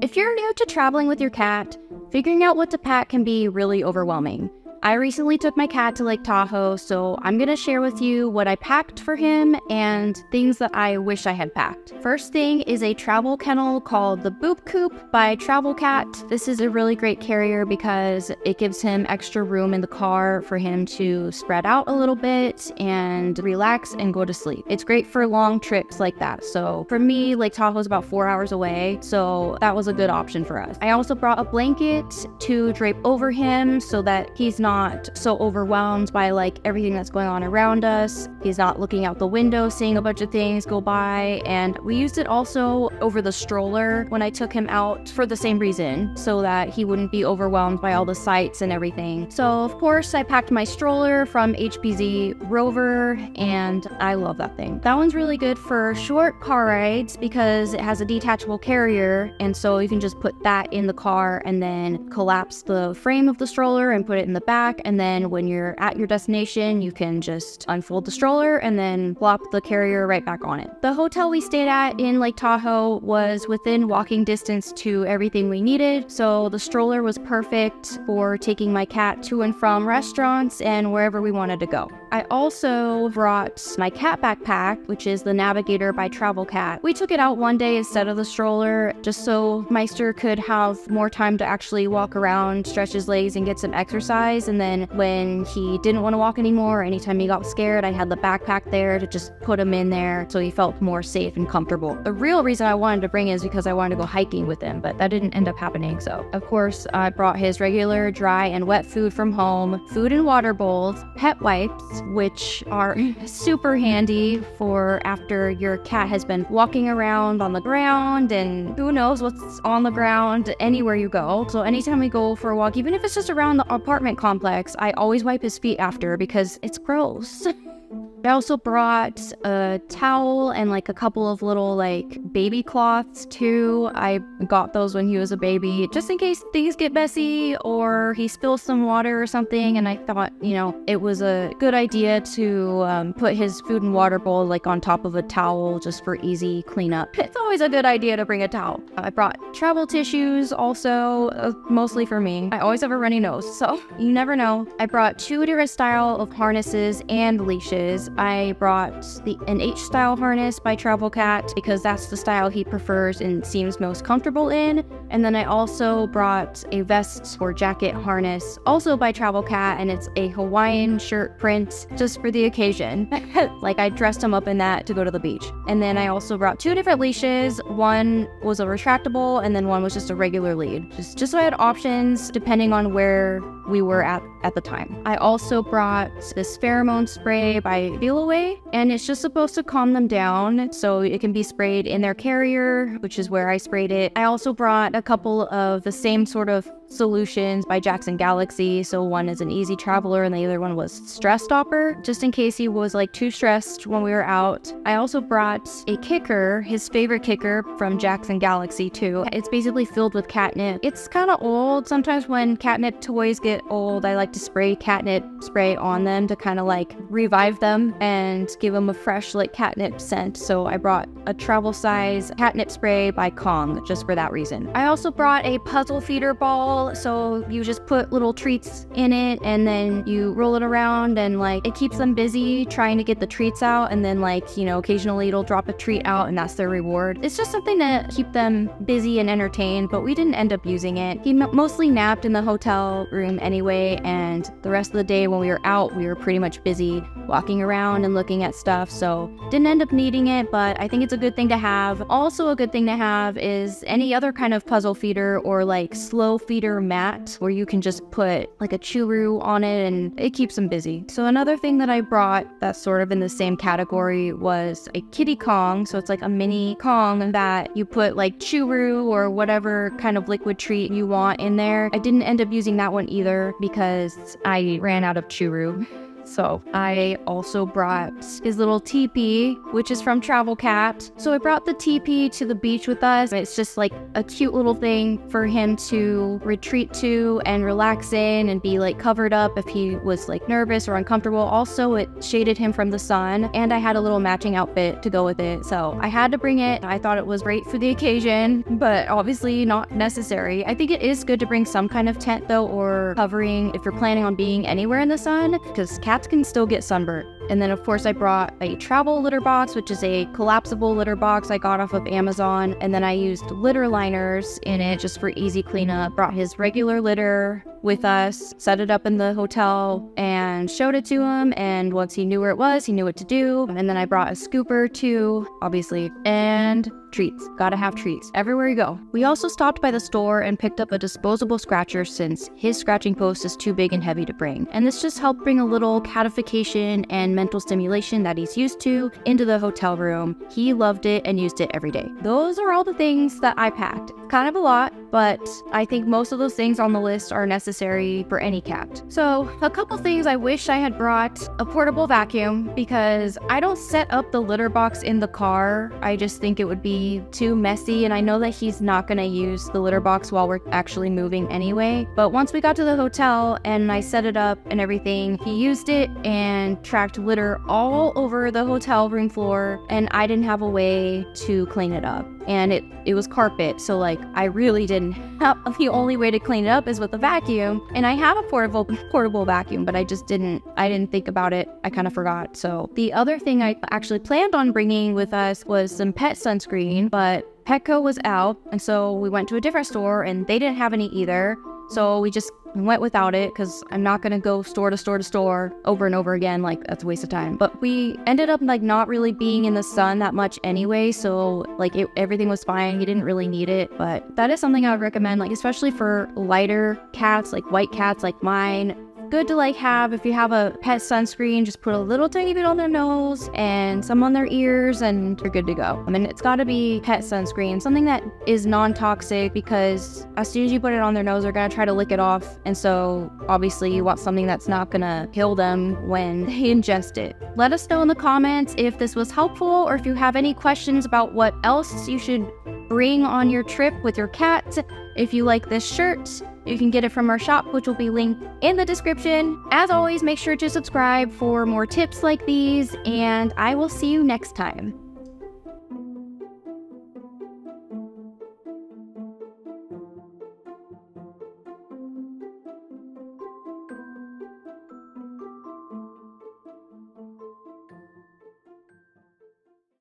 If you're new to traveling with your cat, figuring out what to pack can be really overwhelming. I recently took my cat to Lake Tahoe, so I'm going to share with you what I packed for him and things that I wish I had packed. First thing is a travel kennel called the Boop Coop by Travel Cat. This is a really great carrier because it gives him extra room in the car for him to spread out a little bit and relax and go to sleep. It's great for long trips like that. So for me, Lake Tahoe is about 4 hours away, so that was a good option for us. I also brought a blanket to drape over him so that he's not so overwhelmed by everything that's going on around us. He's not looking out the window, seeing a bunch of things go by. And we used it also over the stroller when I took him out for the same reason, so that he wouldn't be overwhelmed by all the sights and everything. So of course I packed my stroller from HPZ Rover, and I love that thing. That one's really good for short car rides because it has a detachable carrier, and so you can just put that in the car and then collapse the frame of the stroller and put it in the back. And then when you're at your destination, you can just unfold the stroller and then plop the carrier right back on it. The hotel we stayed at in Lake Tahoe was within walking distance to everything we needed, so the stroller was perfect for taking my cat to and from restaurants and wherever we wanted to go. I also brought my cat backpack, which is the Navigator by Travel Cat. We took it out one day instead of the stroller, just so Meister could have more time to actually walk around, stretch his legs, and get some exercise. And then when he didn't want to walk anymore, anytime he got scared, I had the backpack there to just put him in there so he felt more safe and comfortable. The real reason I wanted to bring it is because I wanted to go hiking with him, but that didn't end up happening. So of course I brought his regular dry and wet food from home, food and water bowls, pet wipes, which are super handy for after your cat has been walking around on the ground, and who knows what's on the ground anywhere you go. So anytime we go for a walk, even if it's just around the apartment complex, I always wipe his feet after because it's gross. I also brought a towel and a couple of little baby cloths too. I got those when he was a baby, just in case things get messy or he spills some water or something. And I thought, it was a good idea to put his food and water bowl on top of a towel just for easy cleanup. It's always a good idea to bring a towel. I brought travel tissues also, mostly for me. I always have a runny nose, so you never know. I brought 2 different style of harnesses and leashes. I brought an H-style harness by Travel Cat because that's the style he prefers and seems most comfortable in. And then I also brought a vest or jacket harness, also by Travel Cat, and it's a Hawaiian shirt print just for the occasion. I dressed him up in that to go to the beach. And then I also brought 2 different leashes. One was a retractable, and then one was just a regular lead. Just so I had options depending on where we were at the time. I also brought this pheromone spray by Feel Away, and it's just supposed to calm them down, so it can be sprayed in their carrier, which is where I sprayed it. I also brought a couple of the same sort of solutions by Jackson Galaxy. So one is an easy traveler and the other one was stress stopper, just in case he was too stressed when we were out. I also brought a kicker, his favorite kicker from Jackson Galaxy too. It's basically filled with catnip. It's kind of old. Sometimes when catnip toys get old, I like to spray catnip spray on them to kind of revive them and give them a fresh catnip scent. So I brought a travel size catnip spray by Kong just for that reason. I also brought a puzzle feeder ball. So you just put little treats in it and then you roll it around, and it keeps them busy trying to get the treats out, and then occasionally it'll drop a treat out and that's their reward. It's just something to keep them busy and entertained, but we didn't end up using it. He mostly napped in the hotel room anyway, and the rest of the day when we were out, we were pretty much busy walking around and looking at stuff, so didn't end up needing it, but I think it's a good thing to have. Also a good thing to have is any other kind of puzzle feeder or slow feeder mat where you can just put a churu on it and it keeps them busy. So another thing that I brought that's sort of in the same category was a kitty Kong. So it's a mini Kong that you put churu or whatever kind of liquid treat you want in there. I didn't end up using that one either because I ran out of churu. So I also brought his little teepee, which is from Travel Cat. So I brought the teepee to the beach with us. It's just like a cute little thing for him to retreat to and relax in and be like covered up if he was like nervous or uncomfortable. Also, it shaded him from the sun, and I had a little matching outfit to go with it. So I had to bring it. I thought it was great for the occasion, but obviously not necessary. I think it is good to bring some kind of tent though, or covering if you're planning on being anywhere in the sun, because cats can still get sunburnt. And then of course I brought a travel litter box, which is a collapsible litter box I got off of Amazon. And then I used litter liners in it just for easy cleanup. Brought his regular litter with us, set it up in the hotel and showed it to him. And once he knew where it was, he knew what to do. And then I brought a scooper too, obviously, and treats. Gotta have treats everywhere you go. We also stopped by the store and picked up a disposable scratcher since his scratching post is too big and heavy to bring. And this just helped bring a little catification and mental stimulation that he's used to into the hotel room. He loved it and used it every day. Those are all the things that I packed. Kind of a lot, but I think most of those things on the list are necessary for any cat. So a couple things I wish I had brought: a portable vacuum, because I don't set up the litter box in the car. I just think it would be too messy, and I know that he's not going to use the litter box while we're actually moving anyway. But once we got to the hotel and I set it up and everything, he used it and tracked litter all over the hotel room floor, and I didn't have a way to clean it up. And it was carpet, so like I really didn't have, the only way to clean it up is with a vacuum. And I have a portable vacuum, but I didn't think about it. I kind of forgot. So the other thing I actually planned on bringing with us was some pet sunscreen, but Petco was out, and so we went to a different store and they didn't have any either. So we just went without it, because I'm not going to go store to store to store over and over again. Like, that's a waste of time. But we ended up like not really being in the sun that much anyway. So like everything was fine. He didn't really need it. But that is something I would recommend, like especially for lighter cats, like white cats like mine. Good to like have, if you have a pet sunscreen, just put a little tiny bit on their nose and some on their ears and you're good to go. I mean, it's got to be pet sunscreen, something that is non-toxic, because as soon as you put it on their nose, they're going to try to lick it off. And so obviously you want something that's not going to kill them when they ingest it. Let us know in the comments if this was helpful, or if you have any questions about what else you should bring on your trip with your cat. If you like this shirt, you can get it from our shop, which will be linked in the description. As always, make sure to subscribe for more tips like these, and I will see you next time.